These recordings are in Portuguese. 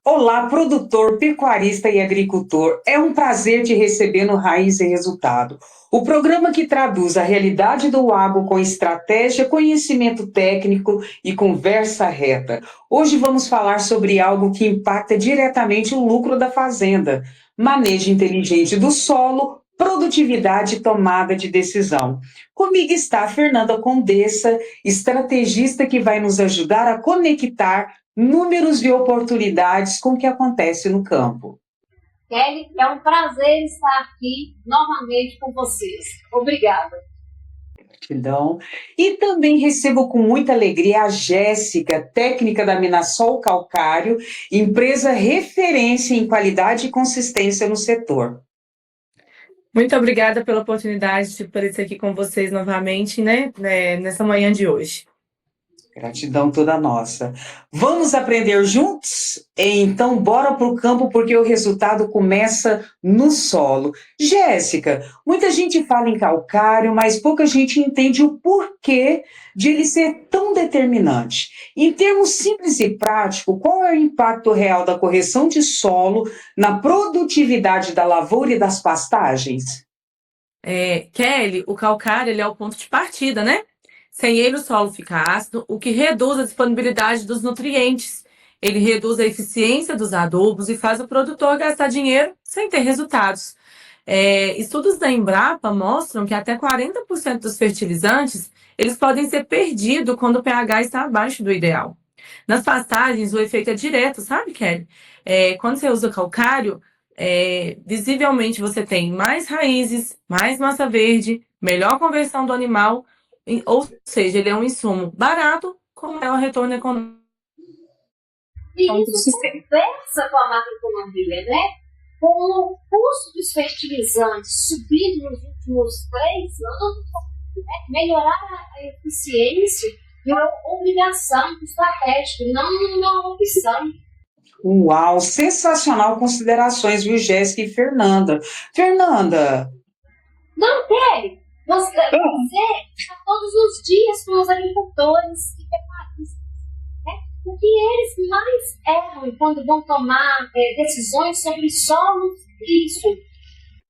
Olá, produtor, pecuarista e agricultor. É um prazer te receber no Raiz e Resultado, o programa que traduz a realidade do agro com estratégia, conhecimento técnico e conversa reta. Hoje vamos falar sobre algo que impacta diretamente o lucro da fazenda: manejo inteligente do solo, produtividade e tomada de decisão. Comigo está a Fernanda Condessa, estrategista que vai nos ajudar a conectar números e oportunidades com o que acontece no campo. Kelly, é um prazer estar aqui novamente com vocês. Obrigada. Gratidão. E também recebo com muita alegria a Jéssica, técnica da Minasol Calcário, empresa referência em qualidade e consistência no setor. Muito obrigada pela oportunidade de aparecer aqui com vocês novamente, nessa manhã de hoje. Gratidão toda nossa. Vamos aprender juntos? Então, bora para o campo, porque o resultado começa no solo. Jéssica, muita gente fala em calcário, mas pouca gente entende o porquê de ele ser tão determinante. Em termos simples e práticos, qual é o impacto real da correção de solo na produtividade da lavoura e das pastagens? Kelly, o calcário ele é o ponto de partida, né? Sem ele, o solo fica ácido, o que reduz a disponibilidade dos nutrientes. Ele reduz a eficiência dos adubos e faz o produtor gastar dinheiro sem ter resultados. Estudos da Embrapa mostram que até 40% dos fertilizantes eles podem ser perdidos quando o pH está abaixo do ideal. Nas pastagens, o efeito é direto, sabe, Kelly? Quando você usa calcário, visivelmente você tem mais raízes, mais massa verde, melhor conversão do animal, ou seja, ele é um insumo barato com maior retorno econômico. E isso conversa com a macroeconomia, né? Com o custo dos fertilizantes subindo nos últimos 3 anos, né? Melhorar a eficiência é uma obrigação estratégica, não uma opção. Uau, sensacional considerações, viu, Jéssica e Fernanda. Fernanda! Não, Kelly, você está todos os dias com os agricultores e pecuaristas, né? O que eles mais erram quando vão tomar decisões sobre solos e isso.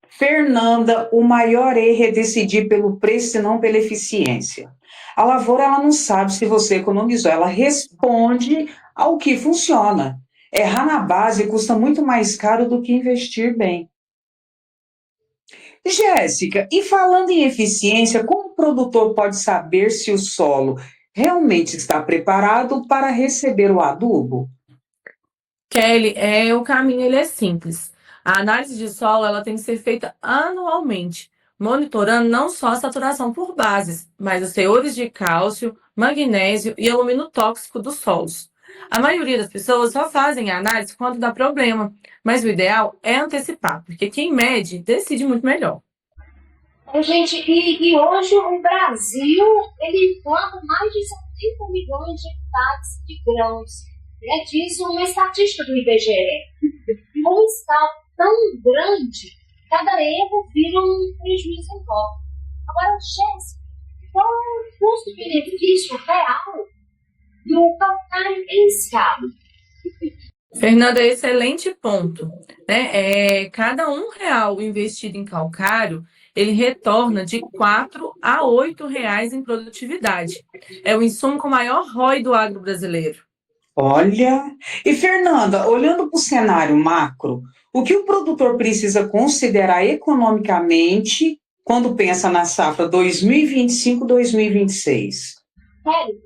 Fernanda, o maior erro é decidir pelo preço e não pela eficiência. A lavoura ela não sabe se você economizou, ela responde ao que funciona. Errar na base custa muito mais caro do que investir bem. Jéssica, e falando em eficiência, como o produtor pode saber se o solo realmente está preparado para receber o adubo? Kelly, o caminho ele é simples. A análise de solo ela tem que ser feita anualmente, monitorando não só a saturação por bases, mas os teores de cálcio, magnésio e alumínio tóxico dos solos. A maioria das pessoas só fazem a análise quando dá problema, mas o ideal é antecipar, porque quem mede decide muito melhor. Gente, e hoje o Brasil ele planta mais de 70 milhões de hectares de grãos, né? Diz uma estatística do IBGE. Com um escala tão grande, cada erro vira um prejuízo enorme. Agora, Jéssica, qual é o custo-benefício real do calcário em escala? Fernanda, excelente ponto. Cada R$ 1 investido em calcário, ele retorna de R$ 4 a R$ 8 em produtividade. É o insumo com maior ROI do agro brasileiro. Olha, e Fernanda, olhando para o cenário macro, o que o produtor precisa considerar economicamente quando pensa na safra 2025-2026?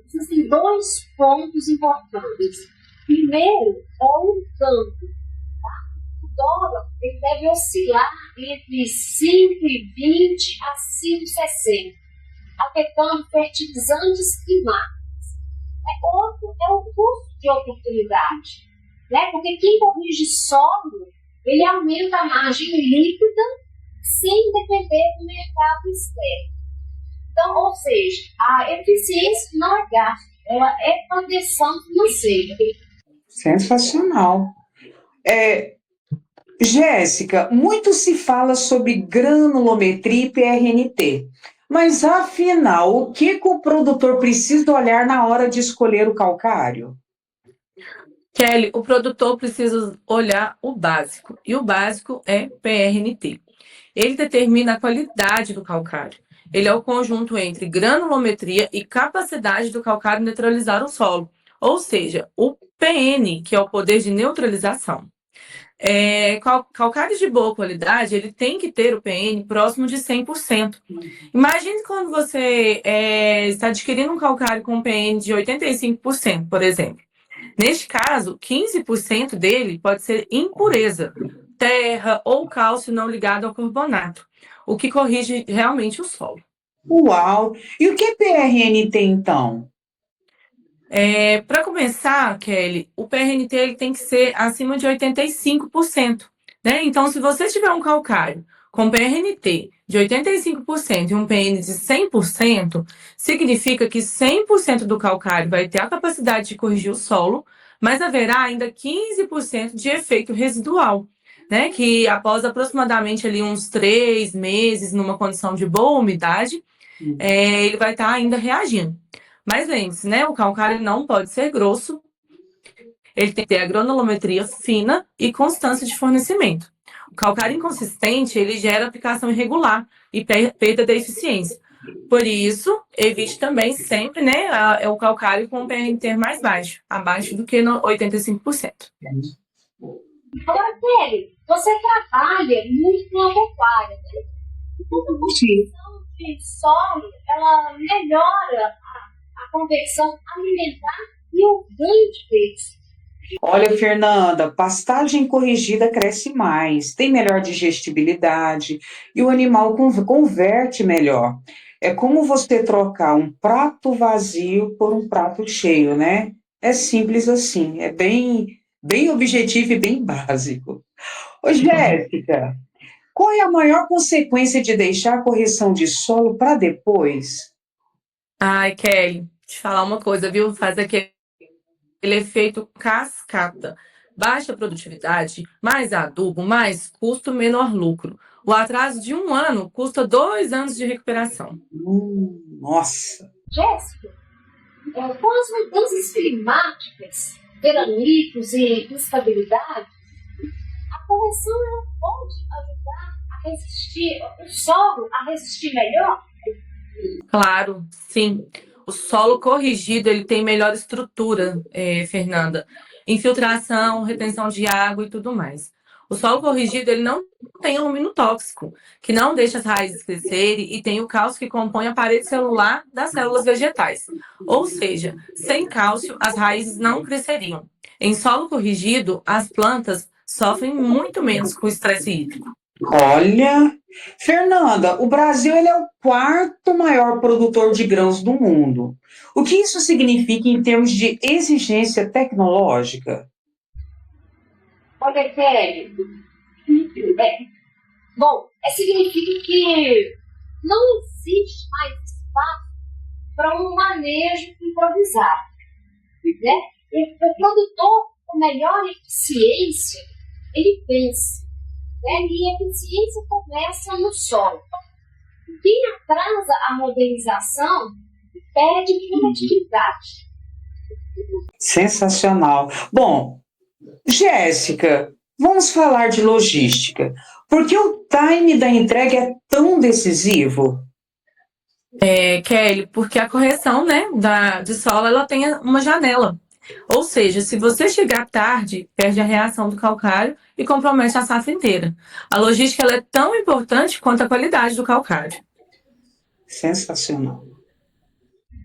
Existem 2 pontos importantes. Primeiro, é o câmbio. Tá? O dólar ele deve oscilar entre 5,20 a 5,60, afetando fertilizantes e máquinas. Outro é o custo de oportunidade, né? Porque quem corrige solo, ele aumenta a margem líquida sem depender do mercado externo. Então, ou seja, a eficiência não é gasto, ela é proteção financeira. Sensacional. Jéssica, muito se fala sobre granulometria e PRNT, mas afinal, o que o produtor precisa olhar na hora de escolher o calcário? Kelly, o produtor precisa olhar o básico, e o básico é PRNT. Ele determina a qualidade do calcário. Ele é o conjunto entre granulometria e capacidade do calcário neutralizar o solo, ou seja, o PN, que é o poder de neutralização. Calcários de boa qualidade, ele tem que ter o PN próximo de 100%. Imagine quando você está adquirindo um calcário com PN de 85%, por exemplo. Neste caso, 15% dele pode ser impureza, terra ou cálcio não ligado ao carbonato, o que corrige realmente o solo. Uau! E o que é PRNT então? Para começar, Kelly, o PRNT ele tem que ser acima de 85%. Né? Então, se você tiver um calcário com PRNT de 85% e um PN de 100%, significa que 100% do calcário vai ter a capacidade de corrigir o solo, mas haverá ainda 15% de efeito residual, né? Que após aproximadamente ali uns 3 meses, numa condição de boa umidade, ele vai estar ainda reagindo. Mas lembre-se, né? O calcário não pode ser grosso, ele tem que ter a granulometria fina e constância de fornecimento. O calcário inconsistente, ele gera aplicação irregular e perda da eficiência. Por isso, evite também sempre, né, o calcário com o PRNT mais baixo, abaixo do que no 85%. Agora, Kelly, você trabalha muito com a pecuária, né? Então, a conversão de solo, ela melhora a conversão alimentar e o ganho de peso. Olha, Fernanda, pastagem corrigida cresce mais, tem melhor digestibilidade e o animal converte melhor. É como você trocar um prato vazio por um prato cheio, né? É simples assim, é bem objetivo e bem básico. Ô, Jéssica, qual é a maior consequência de deixar a correção de solo para depois? Ai, Kelly, te falar uma coisa, viu? Faz aquele efeito cascata. Baixa produtividade, mais adubo, mais custo, menor lucro. O atraso de 1 ano custa 2 anos de recuperação. Nossa! Jéssica, com as mudanças climáticas, veranicos e instabilidade, a correção ela pode ajudar a resistir, o solo a resistir melhor? Claro, sim. O solo corrigido ele tem melhor estrutura, Fernanda. Infiltração, retenção de água e tudo mais. O solo corrigido ele não tem alumínio tóxico, que não deixa as raízes crescerem, e tem o cálcio que compõe a parede celular das células vegetais. Ou seja, sem cálcio, as raízes não cresceriam. Em solo corrigido, as plantas sofrem muito menos com o estresse hídrico. Olha, Fernanda, o Brasil ele é o quarto maior produtor de grãos do mundo. O que isso significa em termos de exigência tecnológica? Olha, Kelly, significa que não existe mais espaço para um manejo improvisado, né? O produtor com melhor eficiência, ele pensa, né? E a eficiência começa no solo. Quem atrasa a modernização perde produtividade. Sensacional. Bom, Jéssica, vamos falar de logística. Por que o time da entrega é tão decisivo? Kelly, porque a correção, né, de solo, ela tem uma janela. Ou seja, se você chegar tarde, perde a reação do calcário e compromete a safra inteira. A logística ela é tão importante quanto a qualidade do calcário. Sensacional.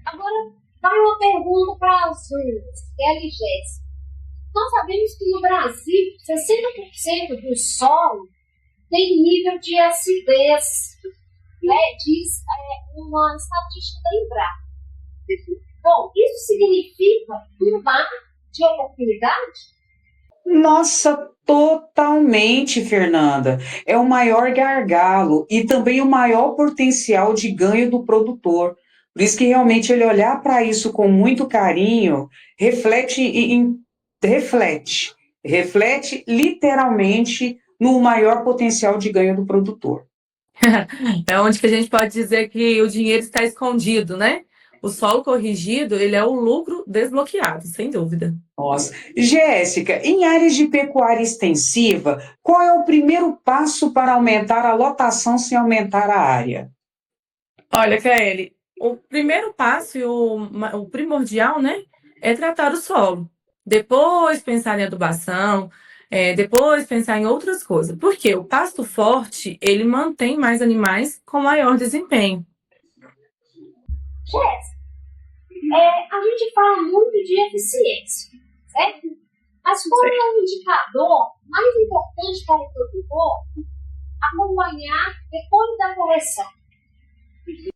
Agora, vai uma pergunta para as duas, Kelly e Jéssica. Nós sabemos que no Brasil, 60% do solo tem nível de acidez, né? Diz uma estatística da Embrapa. Bom, isso significa um mar de oportunidade? Nossa, totalmente, Fernanda. É o maior gargalo e também o maior potencial de ganho do produtor. Por isso que realmente ele olhar para isso com muito carinho, reflete literalmente no maior potencial de ganho do produtor. É onde que a gente pode dizer que o dinheiro está escondido, né? O solo corrigido, ele é o lucro desbloqueado, sem dúvida. Nossa. Jéssica, em áreas de pecuária extensiva, qual é o primeiro passo para aumentar a lotação sem aumentar a área? Olha, Kelly, o primeiro passo e o primordial, né, é tratar o solo. Depois pensar em adubação, depois pensar em outras coisas. Porque o pasto forte, ele mantém mais animais com maior desempenho. Jéssica, a gente fala muito de eficiência, certo? Mas qual é o indicador mais importante para o produtor acompanhar depois da correção?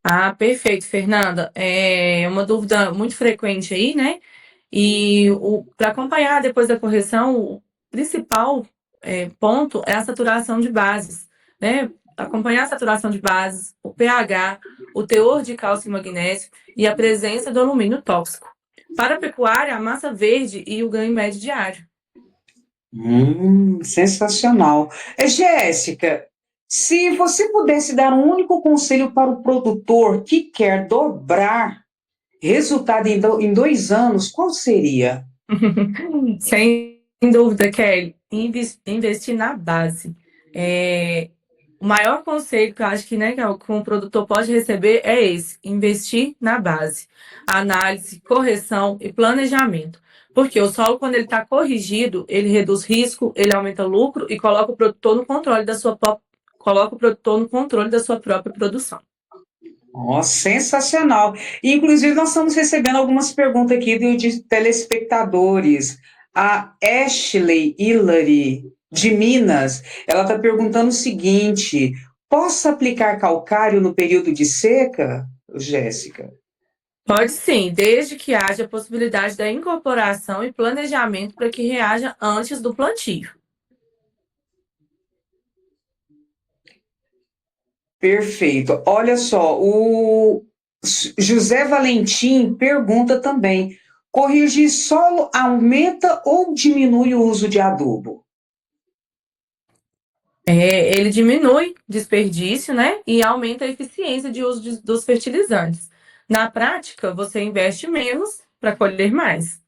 Ah, perfeito, Fernanda. É uma dúvida muito frequente aí, né? E para acompanhar depois da correção, o principal ponto é a saturação de bases, né? Acompanhar a saturação de bases, o pH, o teor de cálcio e magnésio e a presença do alumínio tóxico. Para a pecuária, a massa verde e o ganho médio diário. Sensacional. Jéssica, se você pudesse dar um único conselho para o produtor que quer dobrar resultado em 2 anos, qual seria? Sem dúvida, Kelly, investir na base. O maior conselho que eu acho que, né, que o produtor pode receber é esse: investir na base. Análise, correção e planejamento. Porque o solo, quando ele está corrigido, ele reduz risco, ele aumenta lucro e coloca o produtor no controle da sua própria produção. Sensacional. Inclusive, nós estamos recebendo algumas perguntas aqui de telespectadores. A Ashley Hillary, de Minas, ela está perguntando o seguinte: posso aplicar calcário no período de seca, Jéssica? Pode sim, desde que haja a possibilidade da incorporação e planejamento para que reaja antes do plantio. Perfeito. Olha só, o José Valentim pergunta também: corrigir solo aumenta ou diminui o uso de adubo? Ele diminui desperdício, né? E aumenta a eficiência de uso dos fertilizantes. Na prática, você investe menos para colher mais.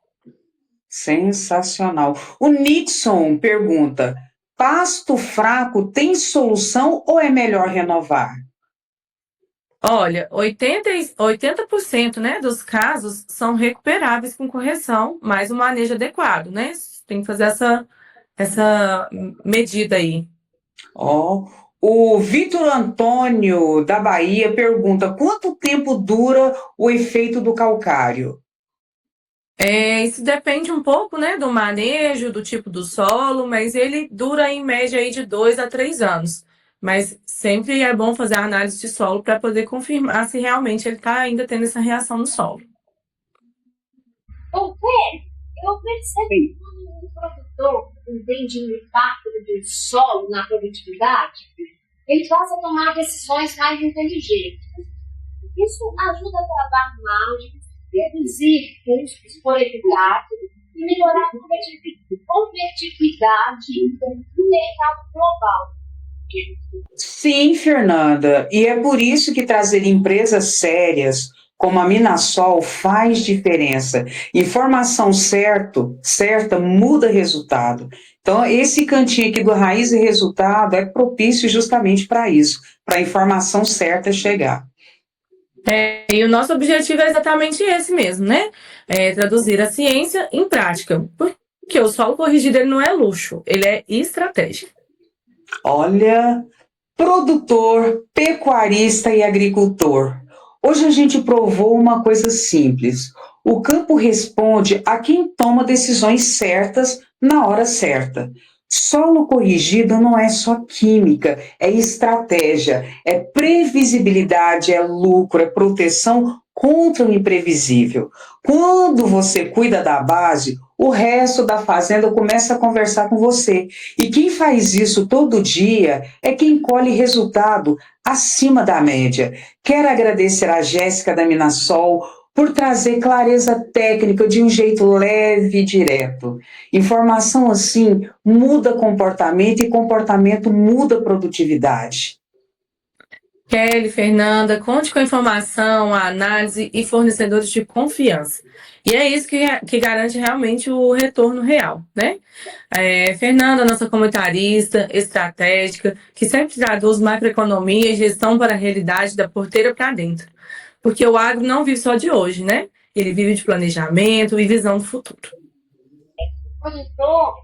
Sensacional. O Nixon pergunta: pasto fraco tem solução ou é melhor renovar? Olha, 80%, né, dos casos são recuperáveis com correção, mas o manejo adequado, né? Tem que fazer essa medida aí. O Vitor Antônio, da Bahia, pergunta: quanto tempo dura o efeito do calcário? Isso depende um pouco, né, do manejo, do tipo do solo, mas ele dura em média aí de 2 a 3 anos. Mas sempre é bom fazer a análise de solo para poder confirmar se realmente ele está ainda tendo essa reação no solo. Eu percebi que quando o produtor entende o impacto do solo na produtividade, ele passa a tomar decisões mais inteligentes. Isso ajuda a travar margens, reduzir custos por hectare e melhorar a competitividade no mercado global. Sim, Fernanda, e é por isso que trazer empresas sérias como a Minasol faz diferença. Informação certa muda resultado. Então, esse cantinho aqui do Raiz e Resultado é propício justamente para isso, para a informação certa chegar. E o nosso objetivo é exatamente esse mesmo, né? Traduzir a ciência em prática. Porque o solo corrigido ele não é luxo, ele é estratégia. Olha, produtor, pecuarista e agricultor. Hoje a gente provou uma coisa simples: o campo responde a quem toma decisões certas na hora certa. Solo corrigido não é só química, é estratégia, é previsibilidade, é lucro, é proteção contra o imprevisível. Quando você cuida da base, o resto da fazenda começa a conversar com você. E quem faz isso todo dia é quem colhe resultado acima da média. Quero agradecer a Jéssica da Minasol por trazer clareza técnica de um jeito leve e direto. Informação assim muda comportamento e comportamento muda produtividade. Kelly, Fernanda, conte com a informação, a análise e fornecedores de confiança. E é isso que garante realmente o retorno real, né? Fernanda, nossa comentarista estratégica, que sempre traduz macroeconomia e gestão para a realidade da porteira para dentro. Porque o agro não vive só de hoje, né? Ele vive de planejamento e visão do futuro. O produtor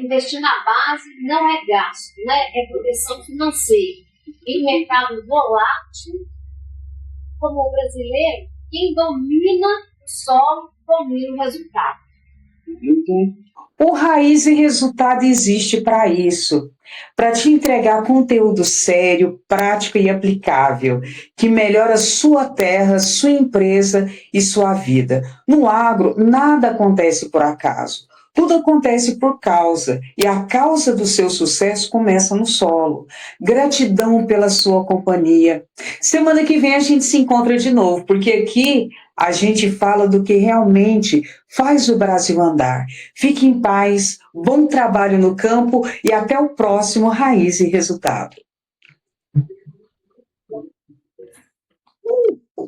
investir na base não é gasto, né? É proteção financeira. Em mercado volátil, como o brasileiro, quem domina o solo domina o resultado. O Raiz e Resultado existe para isso, para te entregar conteúdo sério, prático e aplicável, que melhora sua terra, sua empresa e sua vida. No agro, nada acontece por acaso. Tudo acontece por causa, e a causa do seu sucesso começa no solo. Gratidão pela sua companhia. Semana que vem a gente se encontra de novo, porque aqui a gente fala do que realmente faz o Brasil andar. Fique em paz, bom trabalho no campo e até o próximo Raiz e Resultado.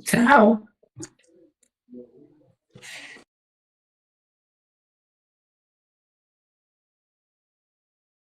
Tchau.